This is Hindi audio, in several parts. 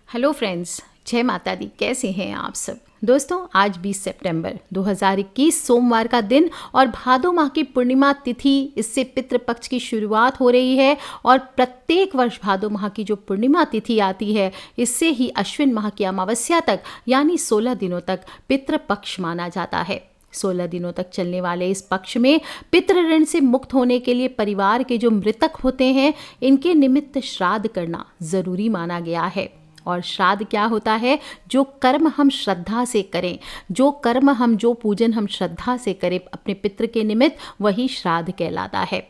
हेलो फ्रेंड्स, जय माता दी। कैसे हैं आप सब? दोस्तों, आज 20 सितंबर 2021 सोमवार का दिन और भादो माह की पूर्णिमा तिथि, इससे पितृपक्ष की शुरुआत हो रही है। और प्रत्येक वर्ष भादो माह की जो पूर्णिमा तिथि आती है, इससे ही अश्विन माह की अमावस्या तक यानी 16 दिनों तक पितृपक्ष माना जाता है। 16 दिनों तक चलने वाले इस पक्ष में पितृ ऋण से मुक्त होने के लिए परिवार के जो मृतक होते हैं, इनके निमित्त श्राद्ध करना जरूरी माना गया है। और श्राद्ध क्या होता है? जो कर्म हम श्रद्धा से करें, जो पूजन हम श्रद्धा से करें अपने पितृ के निमित्त, वही श्राद्ध कहलाता है।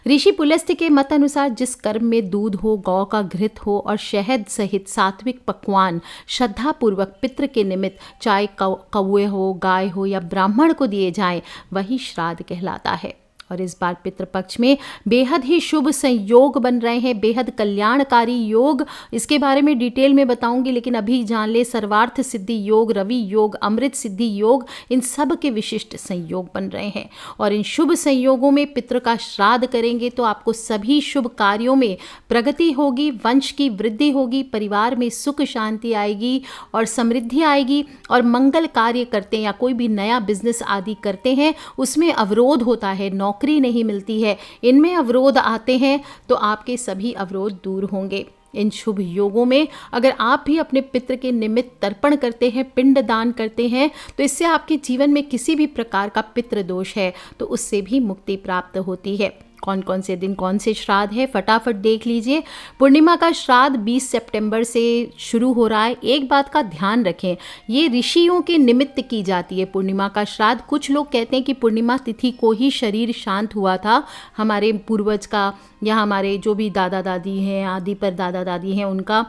ऋषि पुलस्त्य के मत अनुसार जिस कर्म में दूध हो, गौ का घृत हो और शहद सहित सात्विक पकवान श्रद्धा पूर्वक पितृ के निमित्त, चाहे कौवे हो, गाय हो या ब्राह्मण को दिए जाएं, वही श्राद्ध कहलाता है। और इस बार पितृपक्ष में बेहद ही शुभ संयोग बन रहे हैं, बेहद कल्याणकारी योग। इसके बारे में डिटेल में बताऊंगी, लेकिन अभी जान ले सर्वार्थ सिद्धि योग, रवि योग, अमृत सिद्धि योग, इन सब के विशिष्ट संयोग बन रहे हैं। और इन शुभ संयोगों में पितृ का श्राद्ध करेंगे तो आपको सभी शुभ कार्यों में प्रगति होगी, वंश की वृद्धि होगी, परिवार में सुख शांति आएगी और समृद्धि आएगी। और मंगल कार्य करते हैं या कोई भी नया बिजनेस आदि करते हैं, उसमें अवरोध होता है, नौकरी नहीं मिलती है, इनमें अवरोध आते हैं, तो आपके सभी अवरोध दूर होंगे। इन शुभ योगों में अगर आप भी अपने पितृ के निमित्त तर्पण करते हैं, पिंड दान करते हैं, तो इससे आपके जीवन में किसी भी प्रकार का पितृ दोष है तो उससे भी मुक्ति प्राप्त होती है। कौन कौन से दिन कौन से श्राद्ध है, फटाफट देख लीजिए। पूर्णिमा का श्राद्ध 20 सितंबर से शुरू हो रहा है। एक बात का ध्यान रखें, ये ऋषियों के निमित्त की जाती है पूर्णिमा का श्राद्ध। कुछ लोग कहते हैं कि पूर्णिमा तिथि को ही शरीर शांत हुआ था हमारे पूर्वज का, या हमारे जो भी दादा दादी हैं, आदि पर दादा दादी हैं उनका।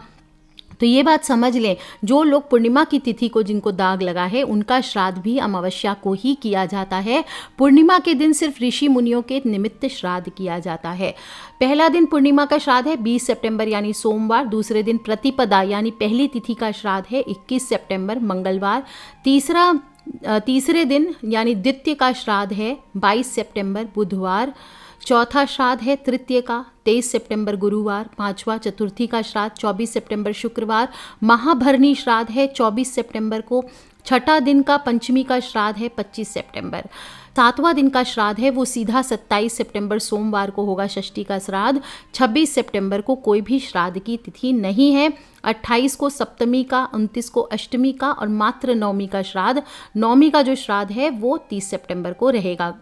तो ये बात समझ लें, जो लोग पूर्णिमा की तिथि को जिनको दाग लगा है, उनका श्राद्ध भी अमावस्या को ही किया जाता है। पूर्णिमा के दिन सिर्फ ऋषि मुनियों के निमित्त श्राद्ध किया जाता है। पहला दिन पूर्णिमा का श्राद्ध है 20 सितंबर यानी सोमवार। दूसरे दिन प्रतिपदा यानी पहली तिथि का श्राद्ध है 21 सितंबर मंगलवार। तीसरे दिन यानी द्वितीय का श्राद्ध है 22 सितंबर बुधवार। चौथा श्राद्ध है तृतीय का 23 सितंबर गुरुवार। पांचवा चतुर्थी का श्राद्ध 24 सितंबर शुक्रवार। महाभरणी श्राद्ध है 24 सितंबर को। छठा दिन का पंचमी का श्राद्ध है 25 सितंबर। सातवां दिन का श्राद्ध है वो सीधा 27 सितंबर सोमवार को होगा, षष्ठी का श्राद्ध। 26 सितंबर को कोई भी श्राद्ध की तिथि नहीं है। 28 को सप्तमी का, 29 को अष्टमी का और मात्र नवमी का श्राद्ध। नवमी का जो श्राद्ध है वो 30 सितंबर को रहेगा।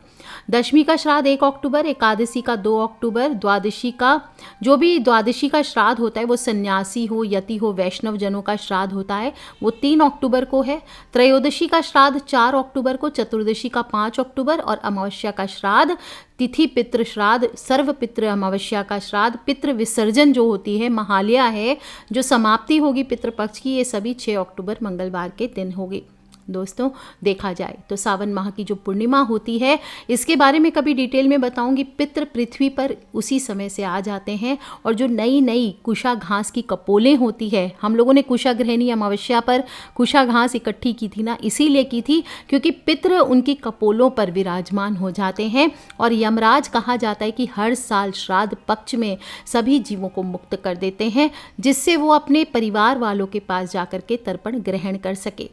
दशमी का श्राद्ध 1 अक्टूबर, एकादशी का 2 अक्टूबर, द्वादशी का जो भी द्वादशी का श्राद्ध होता है वो सन्यासी हो, यति हो, वैष्णव जनों का श्राद्ध होता है, वो 3 अक्टूबर को है। त्रयोदशी का श्राद्ध 4 अक्टूबर को, चतुर्दशी का 5 अक्टूबर और अमावस्या का श्राद्ध तिथि पितृ श्राद्ध, सर्व पितृ अमावस्या का श्राद्ध, पितृ विसर्जन जो होती है, महालया है, जो समाप्ति होगी पितृपक्ष की, ये सभी 6 अक्टूबर मंगलवार के दिन होगी। दोस्तों, देखा जाए तो सावन माह की जो पूर्णिमा होती है, इसके बारे में कभी डिटेल में बताऊंगी। पितृ पृथ्वी पर उसी समय से आ जाते हैं और जो नई नई कुशा घास की कपोलें होती है, हम लोगों ने कुशा ग्रहणी अमावस्या पर कुशा घास इकट्ठी की थी ना, इसीलिए की थी क्योंकि पितृ उनकी कपोलों पर विराजमान हो जाते हैं। और यमराज कहा जाता है कि हर साल श्राद्ध पक्ष में सभी जीवों को मुक्त कर देते हैं, जिससे वो अपने परिवार वालों के पास जाकर के तर्पण ग्रहण कर सके।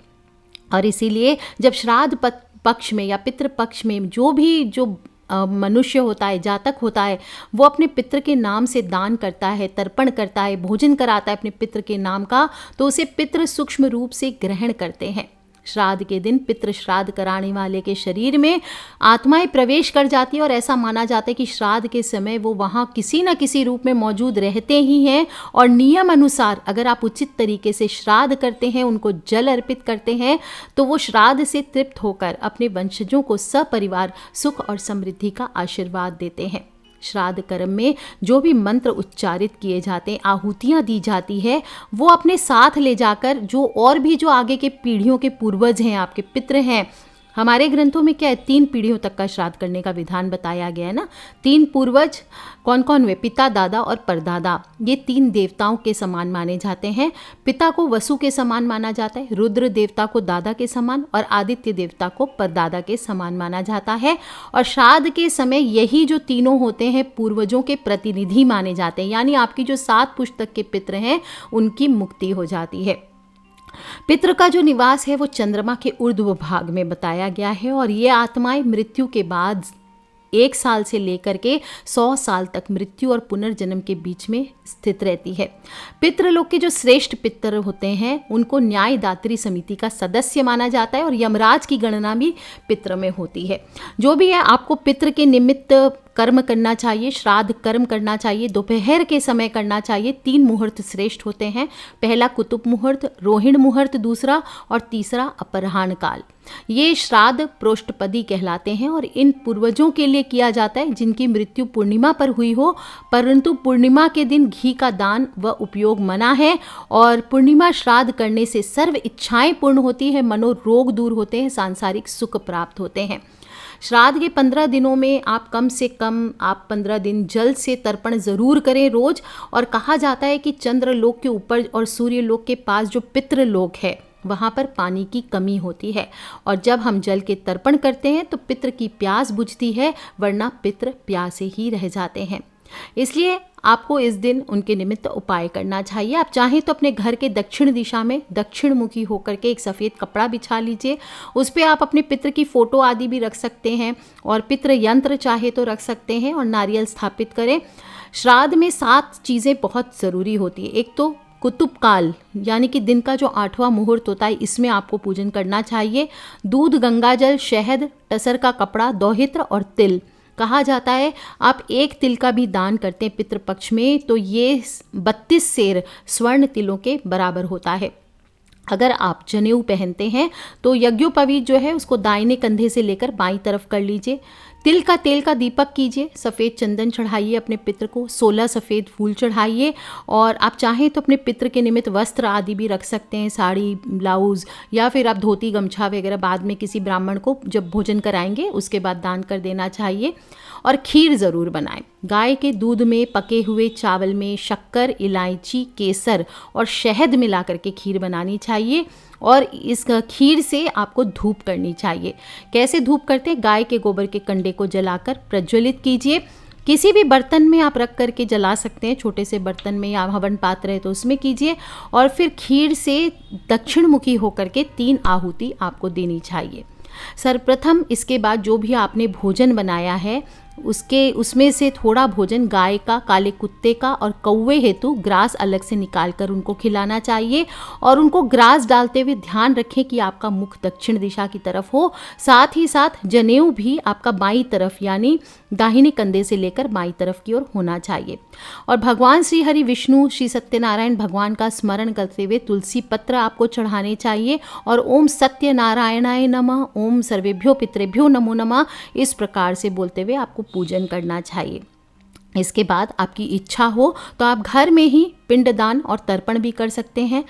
और इसीलिए जब श्राद्ध पक्ष में या पितृ पक्ष में जो मनुष्य होता है, जातक होता है, वो अपने पितृ के नाम से दान करता है, तर्पण करता है, भोजन कराता है अपने पितृ के नाम का, तो उसे पितृ सूक्ष्म रूप से ग्रहण करते हैं। श्राद्ध के दिन पितृ श्राद्ध कराने वाले के शरीर में आत्माएं प्रवेश कर जाती है और ऐसा माना जाता है कि श्राद्ध के समय वो वहाँ किसी न किसी रूप में मौजूद रहते ही हैं। और नियम अनुसार अगर आप उचित तरीके से श्राद्ध करते हैं, उनको जल अर्पित करते हैं, तो वो श्राद्ध से तृप्त होकर अपने वंशजों को सपरिवार सुख और समृद्धि का आशीर्वाद देते हैं। श्राद्ध कर्म में जो भी मंत्र उच्चारित किए जाते हैं, आहुतियाँ दी जाती है, वो अपने साथ ले जाकर जो और भी जो आगे के पीढ़ियों के पूर्वज हैं, आपके पितृ हैं, हमारे ग्रंथों में क्या है, 3 पीढ़ियों तक का श्राद्ध करने का विधान बताया गया है ना। 3 पूर्वज कौन कौन वे, पिता, दादा और परदादा, ये 3 देवताओं के समान माने जाते हैं। पिता को वसु के समान माना जाता है, रुद्र देवता को दादा के समान और आदित्य देवता को परदादा के समान माना जाता है। और श्राद्ध के समय यही जो तीनों होते हैं पूर्वजों के प्रतिनिधि माने जाते हैं, यानी आपकी जो 7 पुश्तक के पितृ हैं उनकी मुक्ति हो जाती है। पितृ का जो निवास है वो चंद्रमा के ऊर्ध्व भाग में बताया गया है और ये आत्माएं मृत्यु के बाद 1 साल से लेकर के 100 साल तक मृत्यु और पुनर्जन्म के बीच में स्थित रहती है। पितृलोक के जो श्रेष्ठ पितर होते हैं उनको न्यायदात्री समिति का सदस्य माना जाता है और यमराज की गणना भी पितृ में होती है। जो भी है, आपको पितृ के निमित्त कर्म करना चाहिए, श्राद्ध कर्म करना चाहिए, दोपहर के समय करना चाहिए। 3 मुहूर्त श्रेष्ठ होते हैं, पहला कुतुब मुहूर्त, रोहिणी मुहूर्त दूसरा, और तीसरा अपराह्न काल। ये श्राद्ध प्रोष्ठपदी कहलाते हैं और इन पूर्वजों के लिए किया जाता है जिनकी मृत्यु पूर्णिमा पर हुई हो, परंतु पूर्णिमा के दिन घी का दान व उपयोग मना है। और पूर्णिमा श्राद्ध करने से सर्व इच्छाएं पूर्ण होती है, मनोरोग दूर होते हैं, सांसारिक सुख प्राप्त होते हैं। श्राद्ध के 15 दिनों में आप कम से कम 15 दिन जल से तर्पण ज़रूर करें रोज। और कहा जाता है कि चंद्रलोक के ऊपर और सूर्यलोक के पास जो पितृलोक है वहाँ पर पानी की कमी होती है और जब हम जल के तर्पण करते हैं तो पितृ की प्यास बुझती है, वरना पितृ प्यासे ही रह जाते हैं। इसलिए आपको इस दिन उनके निमित्त उपाय करना चाहिए। आप चाहें तो अपने घर के दक्षिण दिशा में दक्षिण मुखी होकर के एक सफ़ेद कपड़ा बिछा लीजिए, उस पर आप अपने पितृ की फ़ोटो आदि भी रख सकते हैं और पितृ यंत्र चाहे तो रख सकते हैं और नारियल स्थापित करें। श्राद्ध में 7 चीज़ें बहुत ज़रूरी होती है। एक तो कुतुब काल यानी कि दिन का जो 8वां मुहूर्त होता है, इसमें आपको पूजन करना चाहिए। दूध, गंगाजल, शहद, टसर का कपड़ा, दौहित्र और तिल। कहा जाता है आप 1 तिल का भी दान करते हैं पितृपक्ष में तो ये 32 सेर स्वर्ण तिलों के बराबर होता है। अगर आप जनेऊ पहनते हैं तो यज्ञोपवीत जो है उसको दाहिने कंधे से लेकर बाईं तरफ कर लीजिए। तिल का तेल का दीपक कीजिए, सफ़ेद चंदन चढ़ाइए अपने पितृ को, 16 सफ़ेद फूल चढ़ाइए और आप चाहें तो अपने पितृ के निमित्त वस्त्र आदि भी रख सकते हैं, साड़ी, ब्लाउज़ या फिर आप धोती गमछा वगैरह बाद में किसी ब्राह्मण को जब भोजन कराएंगे उसके बाद दान कर देना चाहिए। और खीर ज़रूर बनाएं। गाय के दूध में, पके हुए चावल में शक्कर, इलायची, केसर और शहद मिला करके खीर बनानी चाहिए और इस खीर से आपको धूप करनी चाहिए। कैसे धूप करते हैं? गाय के गोबर के कंडे को जलाकर प्रज्वलित कीजिए। किसी भी बर्तन में आप रख करके जला सकते हैं, छोटे से बर्तन में या हवन पात्र है तो उसमें कीजिए और फिर खीर से दक्षिण मुखी होकर के 3 आहुति आपको देनी चाहिए। सर्वप्रथम इसके बाद जो भी आपने भोजन बनाया है उसमें से थोड़ा भोजन गाय का, काले कुत्ते का और कौवे हेतु ग्रास अलग से निकाल कर उनको खिलाना चाहिए और उनको ग्रास डालते हुए ध्यान रखें कि आपका मुख दक्षिण दिशा की तरफ हो। साथ ही साथ जनेऊ भी आपका बाईं तरफ यानी दाहिने कंधे से लेकर बाईं तरफ की ओर होना चाहिए। और भगवान श्री हरि विष्णु, श्री सत्यनारायण भगवान का स्मरण करते हुए तुलसी पत्र आपको चढ़ाने चाहिए और ओम सत्यनारायणाय नमः, ओम सर्वेभ्यो पितृभ्यो नमो नमः इस प्रकार से बोलते हुए आपको पूजन करना चाहिए। इसके बाद आपकी इच्छा हो तो आप घर में ही पिंडदान और तर्पण भी कर सकते हैं।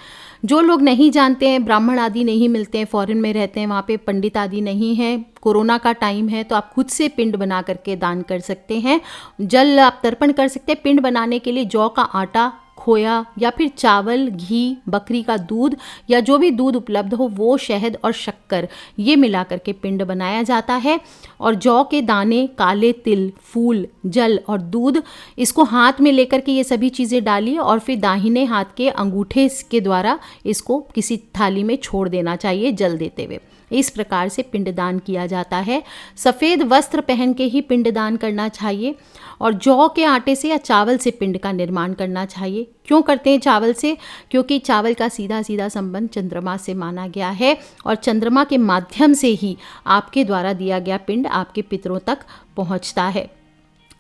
जो लोग नहीं जानते हैं, ब्राह्मण आदि नहीं मिलते हैं, फॉरेन में रहते हैं, वहाँ पे पंडित आदि नहीं है, कोरोना का टाइम है, तो आप खुद से पिंड बना करके दान कर सकते हैं। जल आप तर्पण कर सकते हैं। पिंड बनाने के लिए जौ का आटा, खोया या फिर चावल, घी, बकरी का दूध या जो भी दूध उपलब्ध हो वो, शहद और शक्कर ये मिला करके पिंड बनाया जाता है। और जौ के दाने, काले तिल, फूल, जल और दूध इसको हाथ में लेकर के ये सभी चीज़ें डालिए और फिर दाहिने हाथ के अंगूठे के द्वारा इसको किसी थाली में छोड़ देना चाहिए जल देते हुए। इस प्रकार से पिंडदान किया जाता है। सफ़ेद वस्त्र पहन के ही पिंडदान करना चाहिए और जौ के आटे से या चावल से पिंड का निर्माण करना चाहिए। क्यों करते हैं चावल से? क्योंकि चावल का सीधा सीधा संबंध चंद्रमा से माना गया है और चंद्रमा के माध्यम से ही आपके द्वारा दिया गया पिंड आपके पितरों तक पहुंचता है।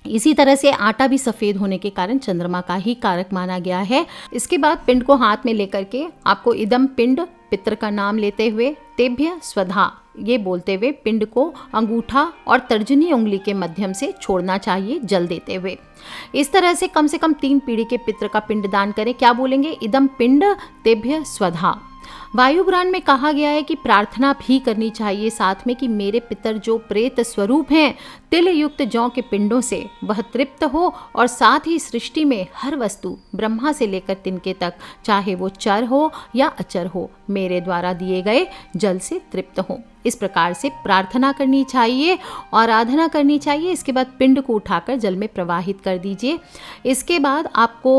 इसी तरह से आटा भी सफ़ेद होने के कारण चंद्रमा का ही कारक माना गया है। इसके बाद पिंड को हाथ में लेकर के आपको इदम पिंड, पितर का नाम लेते हुए, तेभ्य स्वधा ये बोलते हुए पिंड को अंगूठा और तर्जनी उंगली के माध्यम से छोड़ना चाहिए जल देते हुए। इस तरह से कम 3 पीढ़ी के पितर का पिंडदान करें। क्या बोलेंगे? इदम पिंड तेभ्य स्वधा। वायु पुराण में कहा गया है कि प्रार्थना भी करनी चाहिए साथ में कि मेरे पितर जो प्रेत स्वरूप हैं, तिल युक्त जौ के पिंडों से वह तृप्त हो और साथ ही सृष्टि में हर वस्तु ब्रह्मा से लेकर तिनके तक, चाहे वो चर हो या अचर हो, मेरे द्वारा दिए गए जल से तृप्त हो। इस प्रकार से प्रार्थना करनी चाहिए, आराधना करनी चाहिए। इसके बाद पिंड को उठाकर जल में प्रवाहित कर दीजिए। इसके बाद आपको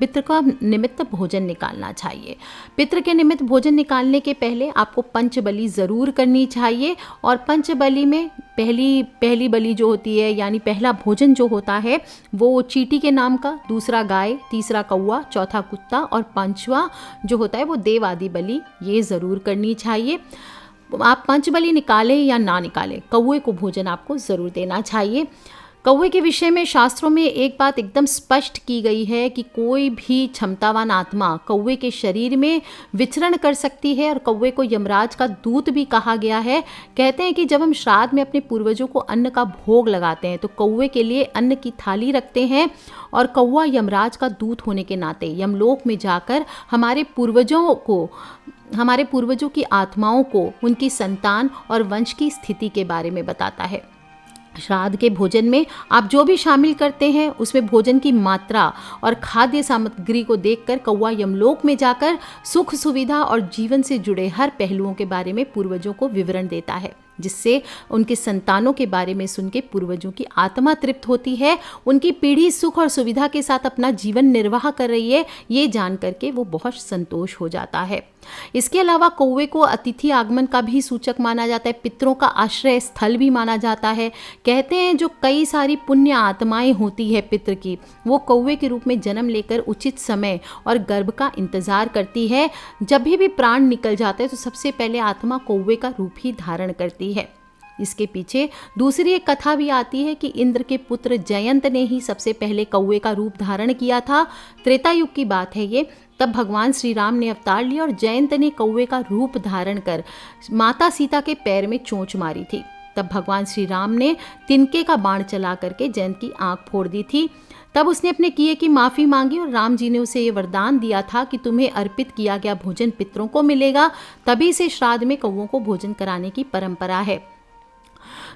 पितृ का निमित्त भोजन निकालना चाहिए। पितृ के निमित्त भोजन निकालने के पहले आपको पंचबली ज़रूर करनी चाहिए। और पंचबली में पहली बलि जो होती है, यानी पहला भोजन जो होता है वो चींटी के नाम का, दूसरा गाय, तीसरा कौवा, चौथा कुत्ता और पांचवा जो होता है वो देव आदि बलि, ये ज़रूर करनी चाहिए। आप पंचबली निकालें या ना निकालें, कौवे को भोजन आपको ज़रूर देना चाहिए। कौवे के विषय में शास्त्रों में एक बात एकदम स्पष्ट की गई है कि कोई भी क्षमतावान आत्मा कौवे के शरीर में विचरण कर सकती है और कौवे को यमराज का दूत भी कहा गया है। कहते हैं कि जब हम श्राद्ध में अपने पूर्वजों को अन्न का भोग लगाते हैं तो कौवे के लिए अन्न की थाली रखते हैं और कौवा यमराज का दूत होने के नाते यमलोक में जाकर हमारे पूर्वजों की आत्माओं को उनकी संतान और वंश की स्थिति के बारे में बताता है। श्राद्ध के भोजन में आप जो भी शामिल करते हैं उसमें भोजन की मात्रा और खाद्य सामग्री को देखकर कौवा यमलोक में जाकर सुख सुविधा और जीवन से जुड़े हर पहलुओं के बारे में पूर्वजों को विवरण देता है, जिससे उनके संतानों के बारे में सुन के पूर्वजों की आत्मा तृप्त होती है। उनकी पीढ़ी सुख और सुविधा के साथ अपना जीवन निर्वाह कर रही है, ये जान करके वो बहुत संतोष हो जाता है। इसके अलावा कौवे को अतिथि आगमन का भी सूचक माना जाता है, पितरों का आश्रय स्थल भी माना जाता है। कहते हैं जो कई सारी पुण्य आत्माएं होती है पितृ की, वो कौवे के रूप में जन्म लेकर उचित समय और गर्भ का इंतजार करती है। जब भी प्राण निकल जाते हैं तो सबसे पहले आत्मा कौवे का रूप ही धारण करती है। इसके पीछे दूसरी एक कथा भी आती है कि इंद्र के पुत्र जयंत ने ही सबसे पहले कौवे का रूप धारण किया था। त्रेता युग की बात है ये। तब भगवान श्री राम ने अवतार लिया और जयंत ने कौवे का रूप धारण कर माता सीता के पैर में चोंच मारी थी। तब भगवान श्री राम ने तिनके का बाण चला करके जयंत की आंख फोड़ दी थी। तब उसने अपने किए की माफ़ी मांगी और राम जी ने उसे ये वरदान दिया था कि तुम्हें अर्पित किया गया भोजन पितरों को मिलेगा। तभी से श्राद्ध में कौवों को भोजन कराने की परंपरा है।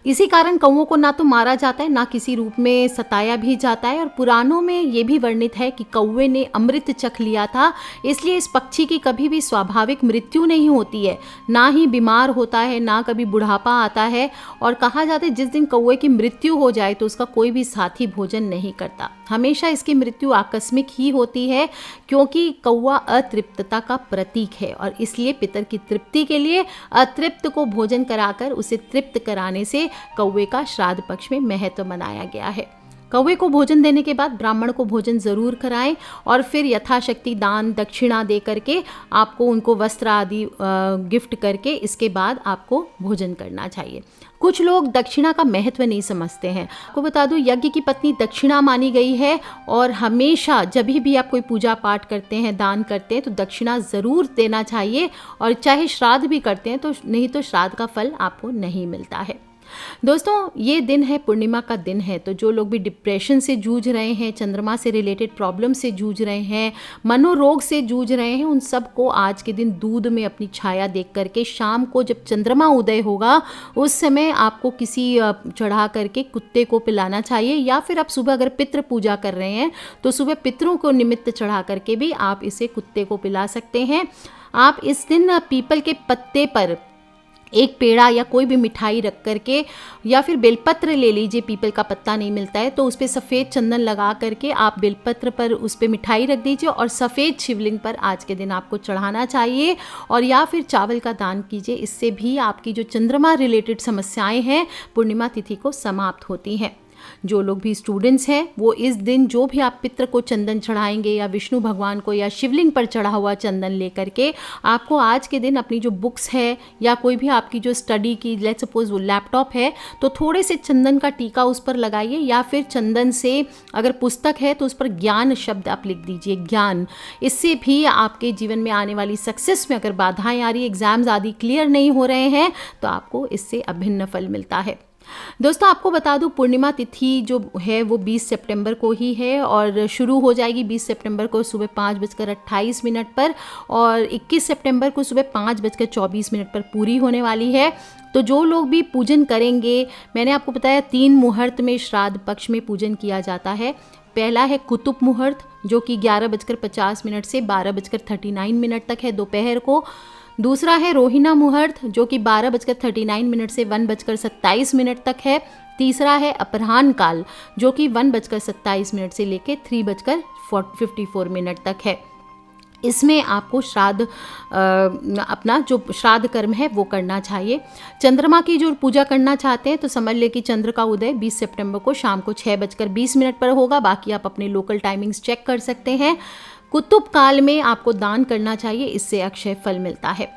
इसी कारण कौवों को ना तो मारा जाता है, ना किसी रूप में सताया भी जाता है। और पुराणों में ये भी वर्णित है कि कौवे ने अमृत चख लिया था, इसलिए इस पक्षी की कभी भी स्वाभाविक मृत्यु नहीं होती है, ना ही बीमार होता है, ना कभी बुढ़ापा आता है। और कहा जाता है जिस दिन कौवे की मृत्यु हो जाए तो उसका कोई भी साथी भोजन नहीं करता। हमेशा इसकी मृत्यु आकस्मिक ही होती है, क्योंकि कौवा अतृप्तता का प्रतीक है और इसलिए पितर की तृप्ति के लिए अतृप्त को भोजन कराकर उसे तृप्त कराने से कौवे का श्राद्ध पक्ष में महत्व मनाया गया है। कौवे को भोजन देने के बाद ब्राह्मण को भोजन जरूर कराएं और फिर यथाशक्ति दान दक्षिणा दे करके आपको उनको वस्त्र आदि गिफ्ट करके इसके बाद आपको भोजन करना चाहिए। कुछ लोग दक्षिणा का महत्व नहीं समझते हैं। आपको बता दूं, यज्ञ की पत्नी दक्षिणा मानी गई है और हमेशा जब भी आप कोई पूजा पाठ करते हैं, दान करते हैं तो दक्षिणा ज़रूर देना चाहिए। और चाहे श्राद्ध भी करते हैं तो नहीं तो श्राद्ध का फल आपको नहीं मिलता है। दोस्तों, ये दिन है, पूर्णिमा का दिन है, तो जो लोग भी डिप्रेशन से जूझ रहे हैं, चंद्रमा से रिलेटेड प्रॉब्लम से जूझ रहे हैं, मनोरोग से जूझ रहे हैं, उन सबको आज के दिन दूध में अपनी छाया देख करके शाम को जब चंद्रमा उदय होगा उस समय आपको किसी चढ़ा करके कुत्ते को पिलाना चाहिए। या फिर आप सुबह अगर पितृ पूजा कर रहे हैं तो सुबह पितरों को निमित्त चढ़ा करके भी आप इसे कुत्ते को पिला सकते हैं। आप इस दिन पीपल के पत्ते पर एक पेड़ा या कोई भी मिठाई रख करके या फिर बेलपत्र ले लीजिए, पीपल का पत्ता नहीं मिलता है तो उस पर सफ़ेद चंदन लगा करके आप बेलपत्र पर उस पर मिठाई रख दीजिए और सफ़ेद शिवलिंग पर आज के दिन आपको चढ़ाना चाहिए। और या फिर चावल का दान कीजिए, इससे भी आपकी जो चंद्रमा रिलेटेड समस्याएं हैं पूर्णिमा तिथि को समाप्त होती हैं। जो लोग भी स्टूडेंट्स हैं वो इस दिन जो भी आप पितृ को चंदन चढ़ाएंगे या विष्णु भगवान को या शिवलिंग पर चढ़ा हुआ चंदन लेकर के आपको आज के दिन अपनी जो बुक्स है या कोई भी आपकी जो स्टडी की, लेट्स सपोज वो लैपटॉप है, तो थोड़े से चंदन का टीका उस पर लगाइए या फिर चंदन से अगर पुस्तक है तो उस पर ज्ञान शब्द आप लिख दीजिए, ज्ञान। इससे भी आपके जीवन में आने वाली सक्सेस में अगर बाधाएं आ रही, एग्जाम्स आदि क्लियर नहीं हो रहे हैं तो आपको इससे अभिन्न फल मिलता है। दोस्तों आपको बता दूं, पूर्णिमा तिथि जो है वो 20 सितंबर को ही है और शुरू हो जाएगी 20 सितंबर को सुबह 5:28 पर और 21 सितंबर को सुबह 5:24 पर पूरी होने वाली है। तो जो लोग भी पूजन करेंगे, मैंने आपको बताया 3 मुहूर्त में श्राद्ध पक्ष में पूजन किया जाता है। पहला है कुतुब मुहूर्त जो कि 11:50 से 12:39 तक है दोपहर को। दूसरा है रोहिणी मुहूर्त जो कि 12:39 से 1:27 तक है। तीसरा है अपराह्न काल जो कि 1:27 से लेकर 3:54 तक है। इसमें आपको श्राद्ध अपना जो श्राद्ध कर्म है वो करना चाहिए। चंद्रमा की जो पूजा करना चाहते हैं तो समझ ले कि चंद्र का उदय 20 सितंबर को शाम को 6:20 पर होगा। बाकी आप अपने लोकल टाइमिंग्स चेक कर सकते हैं। कुतुब काल में आपको दान करना चाहिए, इससे अक्षय फल मिलता है।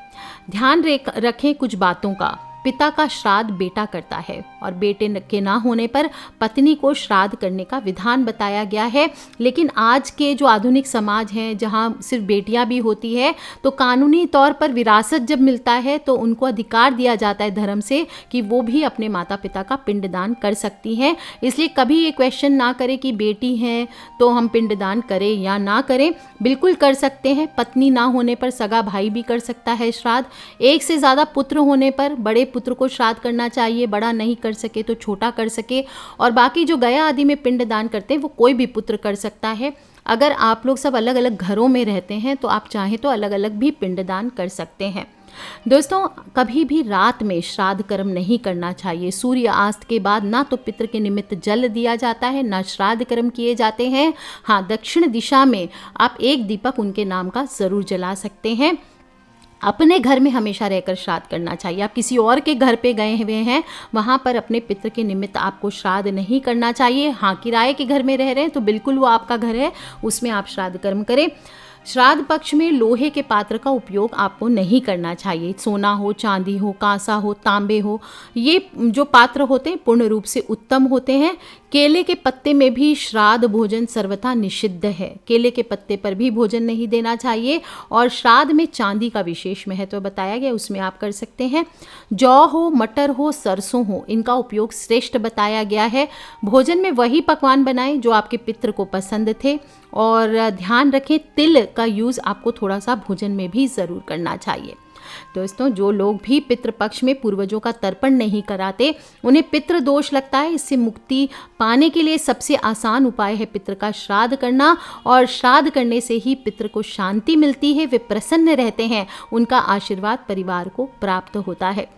ध्यान रखें कुछ बातों का। पिता का श्राद्ध बेटा करता है और बेटे के ना होने पर पत्नी को श्राद्ध करने का विधान बताया गया है। लेकिन आज के जो आधुनिक समाज हैं जहां सिर्फ बेटियां भी होती है, तो कानूनी तौर पर विरासत जब मिलता है तो उनको अधिकार दिया जाता है धर्म से कि वो भी अपने माता पिता का पिंडदान कर सकती हैं। इसलिए कभी ये क्वेश्चन ना करें कि बेटी हैं तो हम पिंडदान करें या ना करें, बिल्कुल कर सकते हैं। पत्नी ना होने पर सगा भाई भी कर सकता है श्राद्ध। एक से ज़्यादा पुत्र होने पर बड़े पुत्र को श्राद्ध करना चाहिए, बड़ा नहीं कर सके तो छोटा कर सके। और बाकी जो गया आदि में पिंडदान करते हैं वो कोई भी पुत्र कर सकता है। अगर आप लोग सब अलग अलग घरों में रहते हैं तो आप चाहें तो अलग अलग भी पिंडदान कर सकते हैं। दोस्तों कभी भी रात में श्राद्ध कर्म नहीं करना चाहिए। सूर्यास्त के बाद ना तो पितृ के निमित्त जल दिया जाता है, ना श्राद्ध कर्म किए जाते हैं। हाँ, दक्षिण दिशा में आप एक दीपक उनके नाम का ज़रूर जला सकते हैं। अपने घर में हमेशा रहकर श्राद्ध करना चाहिए। आप किसी और के घर पे गए हुए हैं, वहाँ पर अपने पितृ के निमित्त आपको श्राद्ध नहीं करना चाहिए। हाँ, किराए के घर में रह रहे हैं तो बिल्कुल वो आपका घर है, उसमें आप श्राद्ध कर्म करें। श्राद्ध पक्ष में लोहे के पात्र का उपयोग आपको नहीं करना चाहिए। सोना हो, चांदी हो, कांसा हो, तांबे हो, ये जो पात्र होते हैं पूर्ण रूप से उत्तम होते हैं। केले के पत्ते में भी श्राद्ध भोजन सर्वथा निषिद्ध है। केले के पत्ते पर भी भोजन नहीं देना चाहिए। और श्राद्ध में चांदी का विशेष महत्व बताया गया, उसमें आप कर सकते हैं। जौ हो, मटर हो, सरसों हो, इनका उपयोग श्रेष्ठ बताया गया है। भोजन में वही पकवान बनाएं जो आपके पितृ को पसंद थे। और ध्यान रखें तिल का यूज़ आपको थोड़ा सा भोजन में भी ज़रूर करना चाहिए। दोस्तों जो लोग भी पितृपक्ष में पूर्वजों का तर्पण नहीं कराते, उन्हें पितृ दोष लगता है। इससे मुक्ति पाने के लिए सबसे आसान उपाय है पितृ का श्राद्ध करना। और श्राद्ध करने से ही पितृ को शांति मिलती है, वे प्रसन्न रहते हैं, उनका आशीर्वाद परिवार को प्राप्त होता है।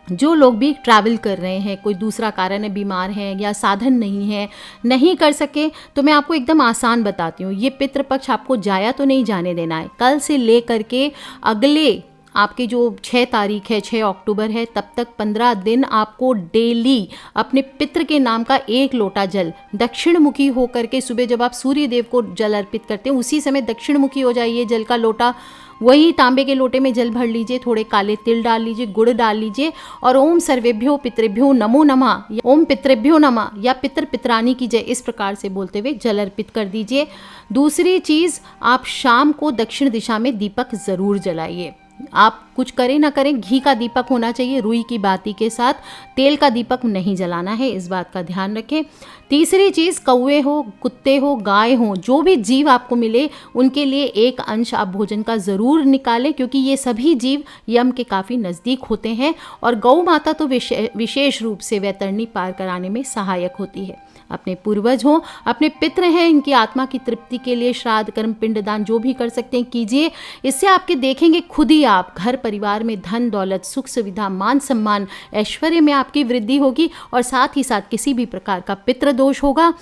जो लोग भी ट्रैवल कर रहे हैं, कोई दूसरा कारण है, बीमार हैं या साधन नहीं है, नहीं कर सके, तो मैं आपको एकदम आसान बताती हूँ। ये पितृपक्ष आपको जाया तो नहीं जाने देना है। कल से ले करके अगले आपके जो 6 तारीख है, 6 अक्टूबर है, तब तक 15 दिन आपको डेली अपने पितृ के नाम का 1 लोटा जल दक्षिण मुखी होकर के, सुबह जब आप सूर्य देव को जल अर्पित करते हैं उसी समय दक्षिण मुखी हो जाइए। जल का लोटा वही तांबे के लोटे में जल भर लीजिए, थोड़े काले तिल डाल लीजिए, गुड़ डाल लीजिए और ओम सर्वेभ्यो पितृभ्यो नमो नमः, ओम पितृभ्यो नमः या पितृ पितरानी की जय, इस प्रकार से बोलते हुए जल अर्पित कर दीजिए। दूसरी चीज़, आप शाम को दक्षिण दिशा में दीपक ज़रूर जलाइए। आप कुछ करें ना करें, घी का दीपक होना चाहिए रुई की बाती के साथ, तेल का दीपक नहीं जलाना है, इस बात का ध्यान रखें। तीसरी चीज़, कौवे हो, कुत्ते हो, गाय हो, जो भी जीव आपको मिले उनके लिए एक अंश आप भोजन का ज़रूर निकालें, क्योंकि ये सभी जीव यम के काफ़ी नज़दीक होते हैं। और गौ माता तो विशेष रूप से वैतरणी पार कराने में सहायक होती है। अपने पूर्वज हों, अपने पितृ हैं, इनकी आत्मा की तृप्ति के लिए श्राद्ध कर्म पिंडदान जो भी कर सकते हैं कीजिए। इससे आपके देखेंगे खुद ही आप घर परिवार में धन दौलत सुख सुविधा मान सम्मान ऐश्वर्य में आपकी वृद्धि होगी और साथ ही साथ किसी भी प्रकार का पितृ दोष होगा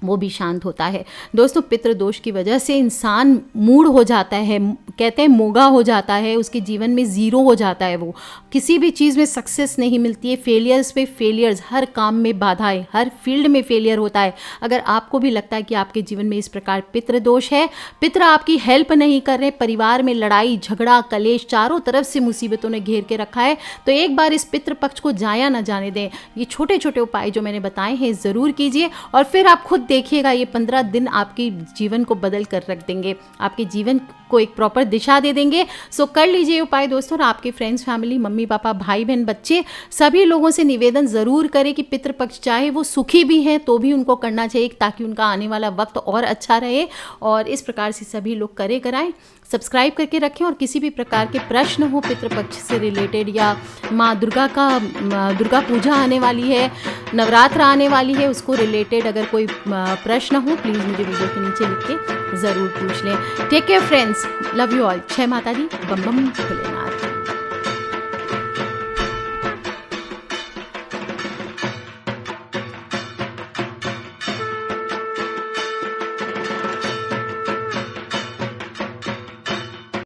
वो भी शांत होता है। दोस्तों पितृदोष की वजह से इंसान मूढ़ हो जाता है, कहते हैं मोगा हो जाता है, उसके जीवन में ज़ीरो हो जाता है, वो किसी भी चीज़ में सक्सेस नहीं मिलती है, फेलियर्स पे फेलियर्स, हर काम में बाधाएं, हर फील्ड में फेलियर होता है। अगर आपको भी लगता है कि आपके जीवन में इस प्रकार पितृदोष है, पितृ आपकी हेल्प नहीं कर रहे, परिवार में लड़ाई झगड़ा कलेश, चारों तरफ से मुसीबतों ने घेर के रखा है, तो एक बार इस पितृपक्ष को जाया ना जाने दें। ये छोटे छोटे उपाय जो मैंने बताए हैं ज़रूर कीजिए और फिर आप खुद देखिएगा, ये 15 दिन आपके जीवन को बदल कर रख देंगे, आपके जीवन को एक प्रॉपर दिशा दे देंगे। सो कर लीजिए उपाय दोस्तों, और आपके फ्रेंड्स, फैमिली, मम्मी पापा, भाई बहन, बच्चे, सभी लोगों से निवेदन ज़रूर करें कि पितृपक्ष चाहे वो सुखी भी हैं तो भी उनको करना चाहिए, ताकि उनका आने वाला वक्त और अच्छा रहे। और इस प्रकार से सभी लोग कराएं। सब्सक्राइब करके रखें, और किसी भी प्रकार के प्रश्न हो पितृपक्ष से रिलेटेड, या माँ दुर्गा पूजा आने वाली है, नवरात्र आने वाली है, उसको रिलेटेड अगर कोई प्रश्न हो, प्लीज़ मुझे वीडियो के नीचे लिख के ज़रूर पूछ लें। Take care friends, love you all, जय माता दी, बम बम भोलेनाथ।